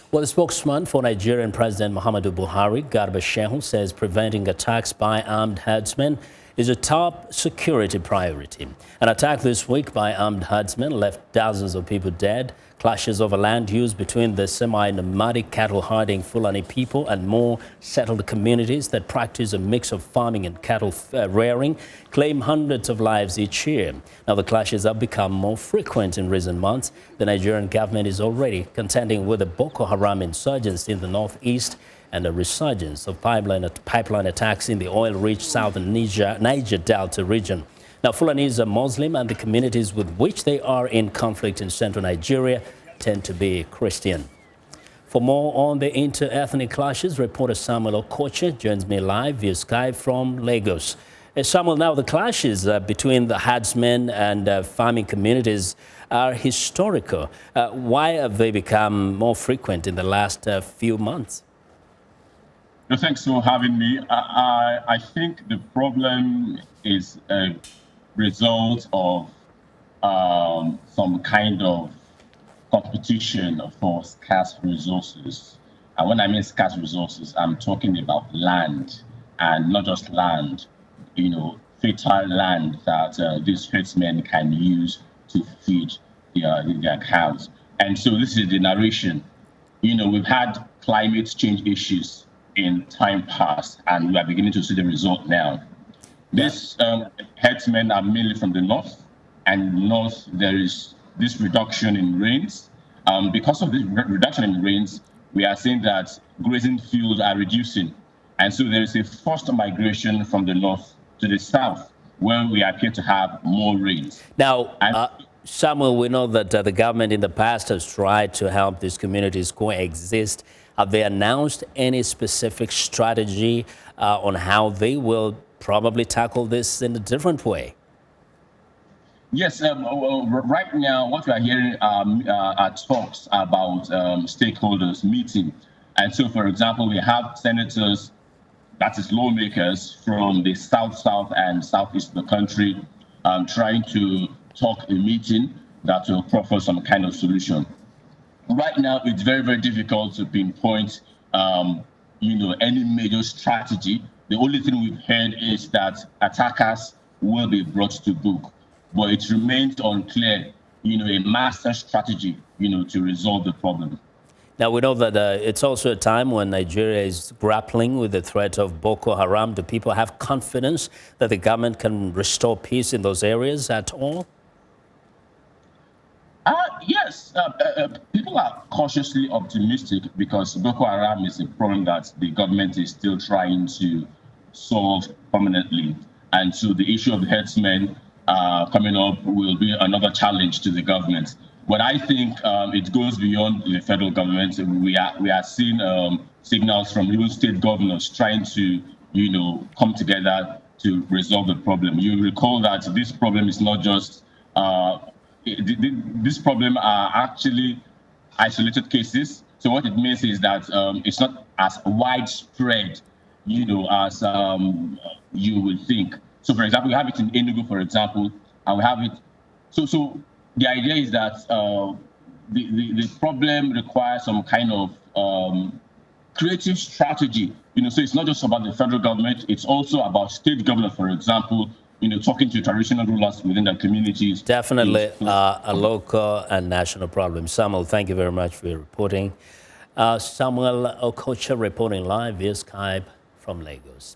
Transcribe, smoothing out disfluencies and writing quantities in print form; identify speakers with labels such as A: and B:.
A: Well, the spokesman for Nigerian President Muhammadu Buhari, Garba Shehu, says preventing attacks by armed herdsmen is a top security priority. An attack this week by armed herdsmen left dozens of people dead. Clashes over land use between the semi-nomadic cattle-herding Fulani people and more settled communities that practice a mix of farming and cattle rearing claim hundreds of lives each year. Now, the clashes have become more frequent in recent months. The Nigerian government is already contending with the Boko Haram insurgents in the northeast and a resurgence of pipeline attacks in the oil-rich southern Niger Delta region. Now, Fulanis are Muslim, and the communities with which they are in conflict in central Nigeria tend to be Christian. For more on the inter-ethnic clashes, reporter Samuel Okocha joins me live via Skype from Lagos. Samuel, now the clashes between the herdsmen and farming communities are historical. Why have they become more frequent in the last few months?
B: No, thanks for having me. I think the problem is a result of some kind of competition for scarce resources. And when I mean scarce resources, I'm talking about land, and not just land, fertile land that these herdsmen can use to feed their cows. And so this is the narration. We've had climate change issues in time past, and we are beginning to see the result now. These herdsmen are mainly from the north, and north there is this reduction in rains. Because of this reduction in rains, we are seeing that grazing fields are reducing, and so there is a forced migration from the north to the south, where we appear to have more rains.
A: Now, Samuel, we know that the government in the past has tried to help these communities coexist. Have they announced any specific strategy on how they will probably tackle this in a different way?
B: Yes, right now what we are hearing are talks about stakeholders meeting. And so, for example, we have senators, that is lawmakers from the south and southeast of the country trying to talk a meeting that will proffer some kind of solution. Right now, it's very, very difficult to pinpoint, any major strategy. The only thing we've heard is that attackers will be brought to book, but it remains unclear, a master strategy, to resolve the problem.
A: Now, we know that it's also a time when Nigeria is grappling with the threat of Boko Haram. Do people have confidence that the government can restore peace in those areas at all?
B: Yes, people are cautiously optimistic because Boko Haram is a problem that the government is still trying to solve permanently. And so the issue of the herdsmen coming up will be another challenge to the government. But I think it goes beyond the federal government. We are seeing signals from even state governors trying to, come together to resolve the problem. You recall that this problem is not just this problem are actually isolated cases. So what it means is that it's not as widespread, as you would think. So, for example, we have it in Enugu, for example, and we have it. So the idea is that the problem requires some kind of creative strategy. So it's not just about the federal government; it's also about state government, for example. Talking to traditional rulers within their communities.
A: Definitely a local and national problem. Samuel, thank you very much for your reporting. Samuel Okocha reporting live via Skype from Lagos.